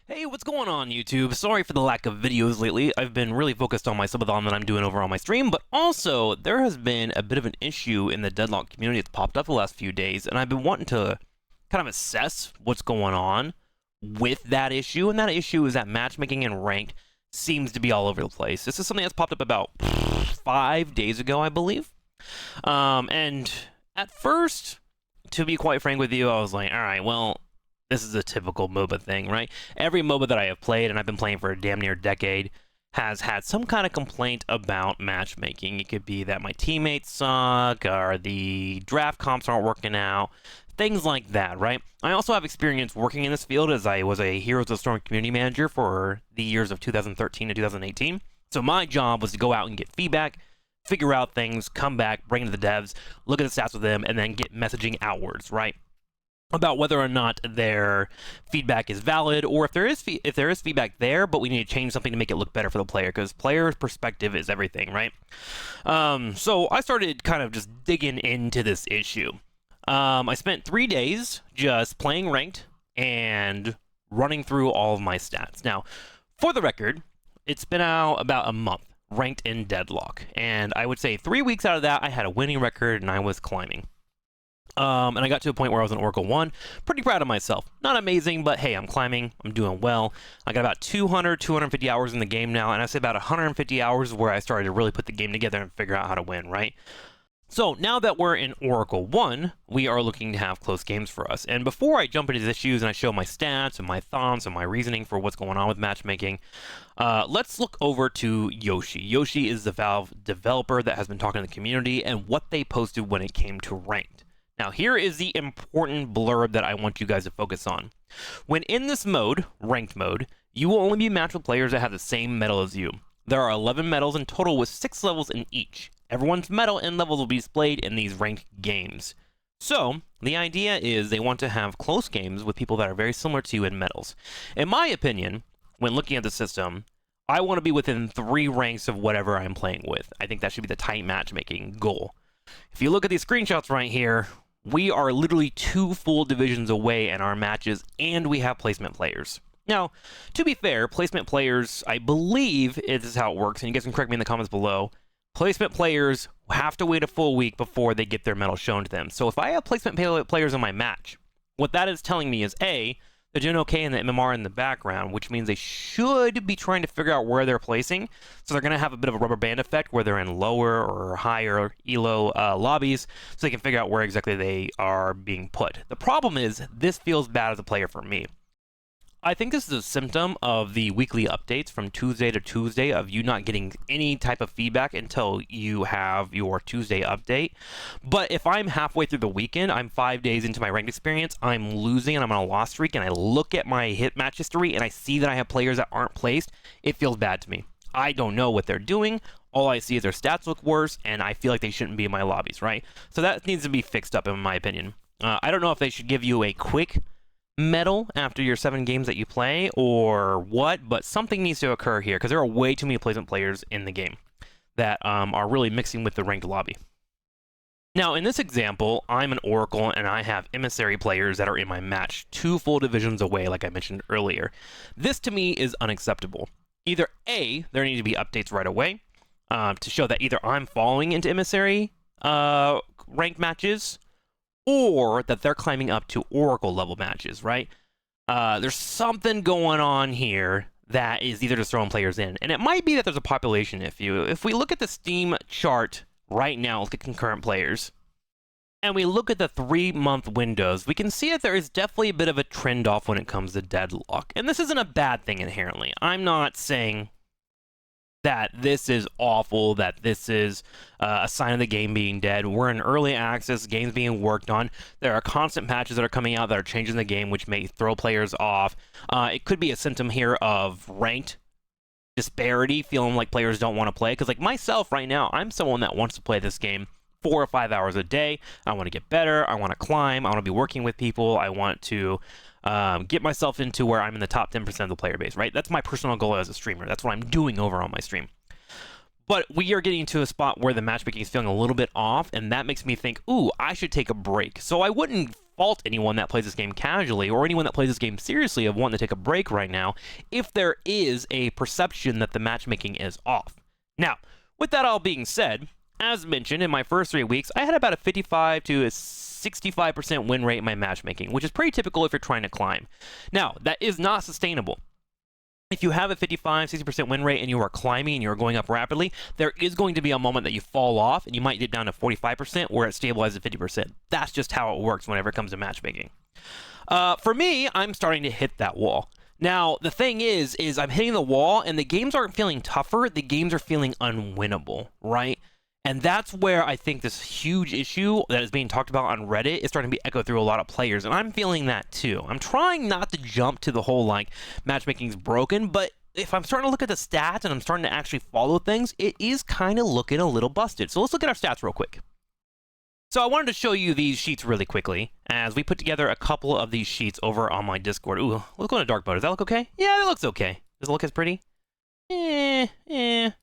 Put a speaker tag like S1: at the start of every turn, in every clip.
S1: Hey, what's going on, YouTube? Sorry for the lack of videos lately. I've been really focused on my subathon that I'm doing over on my stream, but also there has been a bit of an issue in the Deadlock community that's popped up the last few days, and I've been wanting to kind of assess what's going on with that issue, and that issue is that matchmaking and ranked seems to be all over the place. This is something that's popped up about 5 days ago, I believe. And at first, to be quite frank with you, I was like, all right, well, this is a typical MOBA thing, right? Every MOBA that I have played, and I've been playing for a damn near decade, has had some kind of complaint about matchmaking. It could be that my teammates suck, or the draft comps aren't working out, things like that, right? I also have experience working in this field as I was a Heroes of the Storm community manager for the years of 2013 to 2018. So my job was to go out and get feedback, figure out things, come back, bring it to the devs, look at the stats with them, and then get messaging outwards, right? About whether or not their feedback is valid, or if there is feedback there, but we need to change something to make it look better for the player, because player's perspective is everything, right? So I started kind of just digging into this issue. I spent 3 days just playing ranked and running through all of my stats. Now, for the record, it's been out about a month, ranked in Deadlock, and I would say 3 weeks out of that, I had a winning record and I was climbing. And I got to a point where I was in Oracle 1. Pretty proud of myself. Not amazing, but hey, I'm climbing. I'm doing well. I got about 250 hours in the game now, and I say about 150 hours where I started to really put the game together and figure out how to win, right? So now that we're in Oracle 1, we are looking to have close games for us. And before I jump into these issues and I show my stats and my thoughts and my reasoning for what's going on with matchmaking, let's look over to Yoshi. Yoshi is the Valve developer that has been talking to the community and what they posted when it came to ranked. Now, here is the important blurb that I want you guys to focus on. When in this mode, ranked mode, you will only be matched with players that have the same medal as you. There are 11 medals in total with 6 levels in each. Everyone's medal and levels will be displayed in these ranked games. So, the idea is they want to have close games with people that are very similar to you in medals. In my opinion, when looking at the system, I want to be within 3 ranks of whatever I'm playing with. I think that should be the tight matchmaking goal. If you look at these screenshots right here, we are literally 2 full divisions away in our matches, and we have placement players. Now, to be fair, placement players, I believe this is how it works, and you guys can correct me in the comments below. Placement players have to wait a full week before they get their medal shown to them. So if I have placement players in my match, what that is telling me is, A, they're doing okay in the MMR in the background, which means they should be trying to figure out where they're placing. So they're going to have a bit of a rubber band effect where they're in lower or higher elo lobbies, so they can figure out where exactly they are being put. The problem is, this feels bad as a player for me. I think this is a symptom of the weekly updates from Tuesday to Tuesday of you not getting any type of feedback until you have your Tuesday update. But if I'm halfway through the weekend, I'm 5 days into my ranked experience, I'm losing and I'm on a loss streak, and I look at my hit match history and I see that I have players that aren't placed, it feels bad to me. I don't know what they're doing. All I see is their stats look worse, and I feel like they shouldn't be in my lobbies, right? So that needs to be fixed up, in my opinion. I don't know if they should give you a quick medal after your 7 games that you play or what, but something needs to occur here because there are way too many placement players in the game that are really mixing with the ranked lobby. Now, in this example, I'm an Oracle and I have emissary players that are in my match 2 full divisions away, like I mentioned earlier. This to me is unacceptable. Either A, there need to be updates right away to show that either I'm falling into emissary ranked matches, or that they're climbing up to Oracle level matches, right? There's something going on here that is either just throwing players in. And it might be that there's a population issue. If we look at the Steam chart right now, look at concurrent players, and we look at the 3-month windows, we can see that there is definitely a bit of a trend off when it comes to Deadlock. And this isn't a bad thing inherently. I'm not saying that this is awful, that this is a sign of the game being dead. We're in early access, games being worked on. There are constant patches that are coming out that are changing the game, which may throw players off. It could be a symptom here of ranked disparity, feeling like players don't want to play. Because like myself right now, I'm someone that wants to play this game 4 or 5 hours a day. I want to get better. I want to climb. I want to be working with people. I want to get myself into where I'm in the top 10% of the player base, right? That's my personal goal as a streamer. That's what I'm doing over on my stream. But we are getting to a spot where the matchmaking is feeling a little bit off, and that makes me think, ooh, I should take a break. So I wouldn't fault anyone that plays this game casually or anyone that plays this game seriously of wanting to take a break right now if there is a perception that the matchmaking is off. Now, with that all being said, as mentioned, in my first 3 weeks, I had about a 55 to a 65% win rate in my matchmaking, which is pretty typical if you're trying to climb. Now, that is not sustainable. If you have a 55, 60% win rate and you are climbing and you're going up rapidly, there is going to be a moment that you fall off and you might dip down to 45% where it stabilizes at 50%. That's just how it works whenever it comes to matchmaking. For me, I'm starting to hit that wall. Now, the thing is I'm hitting the wall and the games aren't feeling tougher, the games are feeling unwinnable, right? And that's where I think this huge issue that is being talked about on Reddit is starting to be echoed through a lot of players, and I'm feeling that too. I'm trying not to jump to the whole, like, matchmaking's broken, but if I'm starting to look at the stats and I'm starting to actually follow things, it is kind of looking a little busted. So let's look at our stats real quick. So I wanted to show you these sheets really quickly, as we put together a couple of these sheets over on my Discord. Ooh, let's go into dark mode. Does that look okay? Yeah, that looks okay. Does it look as pretty? All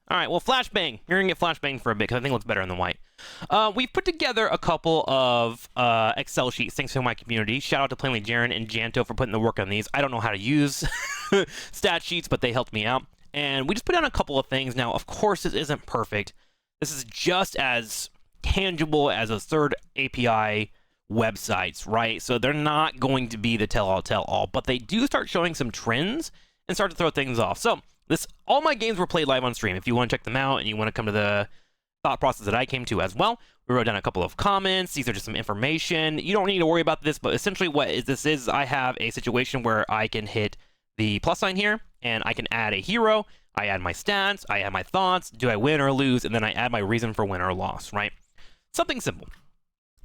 S1: right, well, flashbang. You're gonna get flashbang for a bit because I think it looks better in the white. We've put together a couple of Excel sheets thanks to my community. Shout out to Plainly Jaren and Janto for putting the work on these. I don't know how to use stat sheets, but they helped me out. And we just put down a couple of things. Now, of course, this isn't perfect. This is just as tangible as a third API websites, right? So they're not going to be the tell-all, but they do start showing some trends and start to throw things off. So all my games were played live on stream. If you want to check them out and you want to come to the thought process that I came to as well, we wrote down a couple of comments. These are just some information. You don't need to worry about this, but essentially what this is, I have a situation where I can hit the plus sign here, and I can add a hero. I add my stats, I add my thoughts, do I win or lose, and then I add my reason for win or loss, right? Something simple.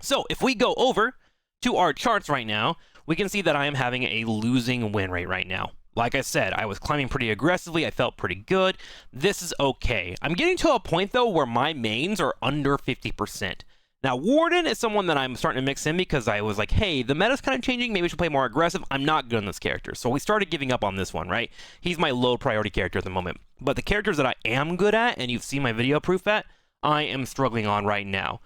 S1: So if we go over to our charts right now, we can see that I am having a losing win rate right now. Like I said, I was climbing pretty aggressively. I felt pretty good. This is okay. I'm getting to a point, though, where my mains are under 50%. Now, Warden is someone that I'm starting to mix in because I was like, hey, the meta's kind of changing. Maybe we should play more aggressive. I'm not good on this character. So we started giving up on this one, right? He's my low priority character at the moment. But the characters that I am good at, and you've seen my video proof at, I am struggling on right now.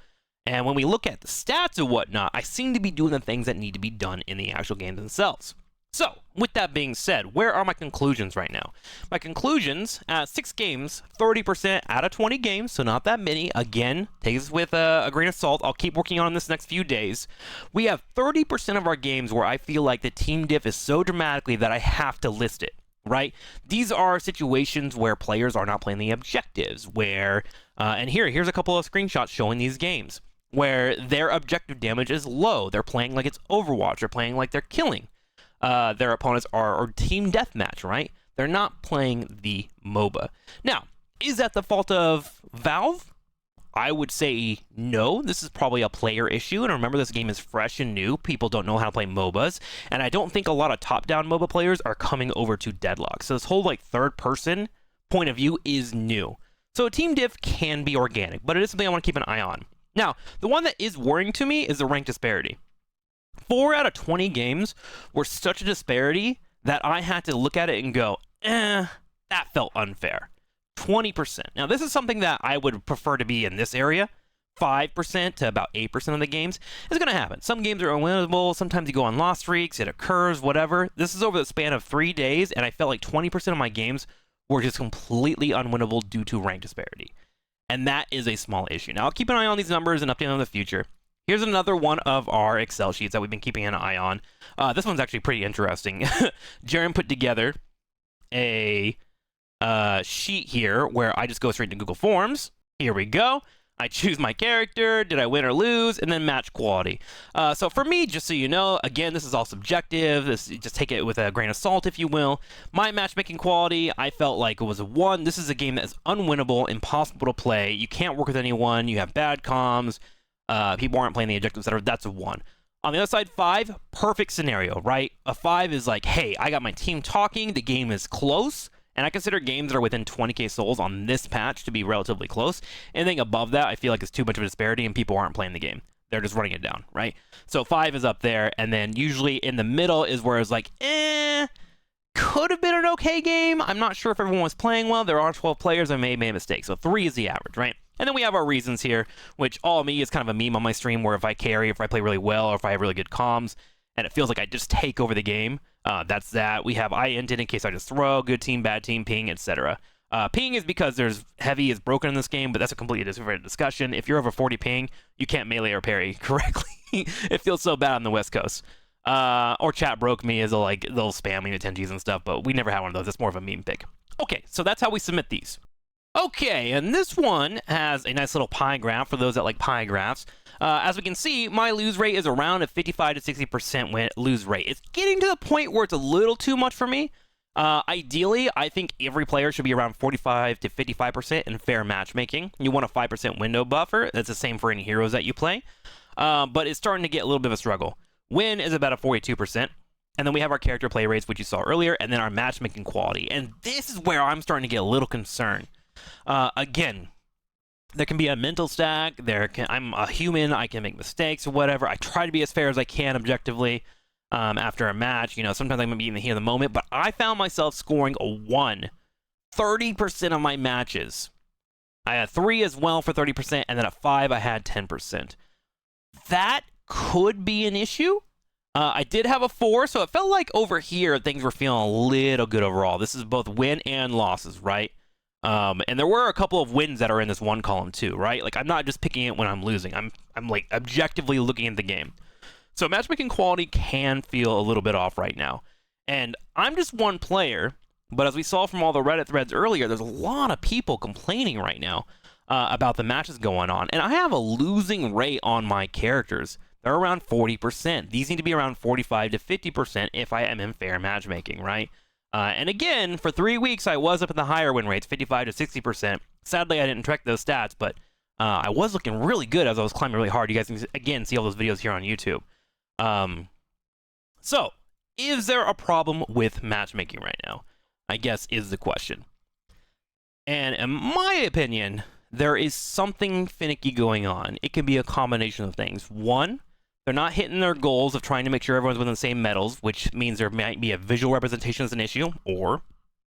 S1: And when we look at the stats and whatnot, I seem to be doing the things that need to be done in the actual games themselves. So, with that being said, where are my conclusions right now? My conclusions, 6 games, 30% out of 20 games, so not that many. Again, take this with a grain of salt. I'll keep working on this next few days. We have 30% of our games where I feel like the team diff is so dramatically that I have to list it, right? These are situations where players are not playing the objectives, where, and here's a couple of screenshots showing these games, where their objective damage is low. They're playing like it's Overwatch. They're playing like they're killing. Their opponents are team deathmatch, right? They're not playing the MOBA. Now, is that the fault of Valve? I would say no. This is probably a player issue. And remember, this game is fresh and new. People don't know how to play MOBAs. And I don't think a lot of top-down MOBA players are coming over to Deadlock. So this whole like third-person point of view is new. So a team diff can be organic, but it is something I want to keep an eye on. Now, the one that is worrying to me is the rank disparity. 4 out of 20 games were such a disparity that I had to look at it and go, that felt unfair. 20%. Now, this is something that I would prefer to be in this area. 5% to about 8% of the games is going to happen. Some games are unwinnable. Sometimes you go on loss streaks. It occurs, whatever. This is over the span of 3 days, and I felt like 20% of my games were just completely unwinnable due to rank disparity. And that is a small issue. Now, I'll keep an eye on these numbers and update them in the future. Here's another one of our Excel sheets that we've been keeping an eye on. This one's actually pretty interesting. Jaren put together a sheet here where I just go straight to Google Forms. Here we go. I choose my character, did I win or lose, and then match quality. So for me, just so you know, again, this is all subjective. Just take it with a grain of salt, if you will. My matchmaking quality, I felt like it was a 1. This is a game that is unwinnable, impossible to play. You can't work with anyone. You have bad comms. People aren't playing the objectives, etc. That's a 1. On the other side, 5, perfect scenario, right? A 5 is like, hey, I got my team talking, the game is close, and I consider games that are within 20k souls on this patch to be relatively close. Anything above that, I feel like it's too much of a disparity and people aren't playing the game. They're just running it down, right? So 5 is up there, and then usually in the middle is where it's like, could have been an okay game. I'm not sure if everyone was playing well. There are 12 players. I may have made a mistake. So 3 is the average, right? And then we have our reasons here, which all me is kind of a meme on my stream where if I carry, if I play really well, or if I have really good comms, and it feels like I just take over the game, that's that. We have I inted in case I just throw, good team, bad team, ping, etc. Ping is because there's heavy is broken in this game, but that's a completely different discussion. If you're over 40 ping, you can't melee or parry correctly. It feels so bad on the West Coast. Or chat broke me as a, like, they'll spam me with 10Gs and stuff, but we never had one of those. It's more of a meme pick. Okay, so that's how we submit these. Okay, and this one has a nice little pie graph for those that like pie graphs. As we can see, my lose rate is around a 55 to 60% lose rate. It's getting to the point where it's a little too much for me. Ideally, I think every player should be around 45 to 55% in fair matchmaking. You want a 5% window buffer. That's the same for any heroes that you play. But it's starting to get a little bit of a struggle. Win is about a 42%. And then we have our character play rates, which you saw earlier, and then our matchmaking quality. And this is where I'm starting to get a little concerned. Again, there can be a mental stack. I'm a human. I can make mistakes or whatever. I try to be as fair as I can objectively. After a match, you know, sometimes I'm going to be in the heat of the moment, but I found myself scoring a 1 30% of my matches. I had 3 as well for 30%, and then at 5, I had 10%. That could be an issue. I did have a 4, so it felt like over here, things were feeling a little good overall. This is both win and losses, right? And there were a couple of wins that are in this one column too, right? Like, I'm not just picking it when I'm losing. I'm like objectively looking at the game. So matchmaking quality can feel a little bit off right now. And I'm just one player, but as we saw from all the Reddit threads earlier, there's a lot of people complaining right now about the matches going on. And I have a losing rate on my characters. They're around 40%. These need to be around 45 to 50% if I am in fair matchmaking, right? And again, for 3 weeks, I was up in the higher win rates, 55 to 60%. Sadly, I didn't track those stats, but I was looking really good as I was climbing really hard. You guys can, again, see all those videos here on YouTube. So, is there a problem with matchmaking right now? I guess is the question. And in my opinion, there is something finicky going on. It can be a combination of things. One, they're not hitting their goals of trying to make sure everyone's within the same medals, which means there might be a visual representation as an issue, or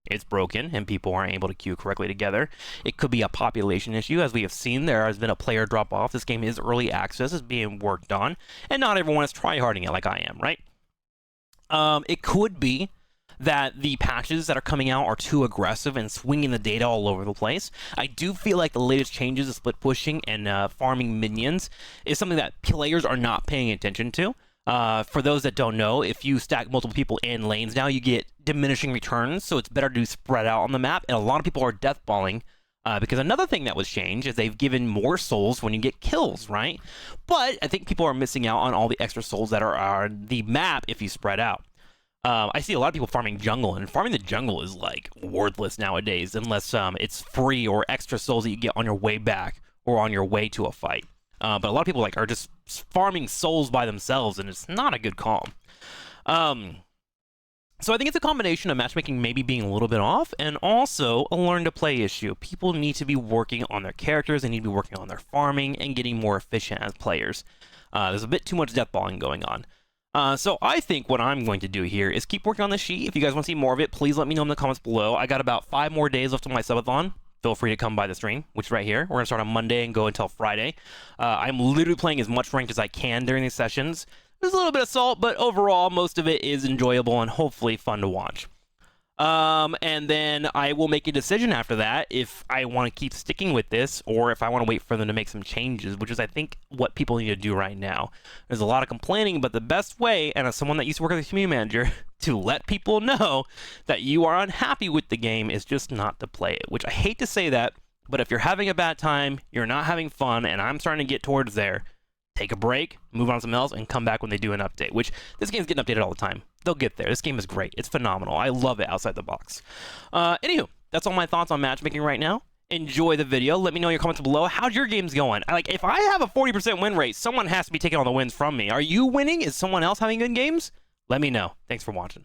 S1: it's broken and people aren't able to queue correctly together. It could be a population issue. As we have seen, there has been a player drop off. This game is early access, is being worked on, and not everyone is tryharding it like I am, right? It could be that the patches that are coming out are too aggressive and swinging the data all over the place. I do feel like the latest changes of split pushing and farming minions is something that players are not paying attention to. For those that don't know, if you stack multiple people in lanes now, you get diminishing returns, so it's better to spread out on the map, and a lot of people are deathballing, because another thing that was changed is they've given more souls when you get kills, right? But I think people are missing out on all the extra souls that are on the map if you spread out. I see a lot of people farming jungle, and farming the jungle is, like, worthless nowadays, unless it's free or extra souls that you get on your way back or on your way to a fight. But a lot of people are just farming souls by themselves, and it's not a good call. So I think it's a combination of matchmaking maybe being a little bit off, and also a learn-to-play issue. People need to be working on their characters, they need to be working on their farming, and getting more efficient as players. There's a bit too much deathballing going on. So I think what I'm going to do here is keep working on this sheet. If you guys want to see more of it, please let me know in the comments below. I got about 5 more days left on my subathon. Feel free to come by the stream, which is right here. We're going to start on Monday and go until Friday. I'm literally playing as much ranked as I can during these sessions. There's a little bit of salt, but overall, most of it is enjoyable and hopefully fun to watch. And then I will make a decision after that if I want to keep sticking with this or if I want to wait for them to make some changes, which is, I think, what people need to do right now. There's a lot of complaining, but the best way, and as someone that used to work as a community manager, to let people know that you are unhappy with the game is just not to play it, which I hate to say that, but if you're having a bad time, you're not having fun, and I'm starting to get towards there, take a break, move on to something else, and come back when they do an update, which this game's getting updated all the time. They'll get there. This game is great. It's phenomenal. I love it outside the box. Anywho, that's all my thoughts on matchmaking right now. Enjoy the video. Let me know in your comments below. How's your games going? Like, if I have a 40% win rate, someone has to be taking all the wins from me. Are you winning? Is someone else having good games? Let me know. Thanks for watching.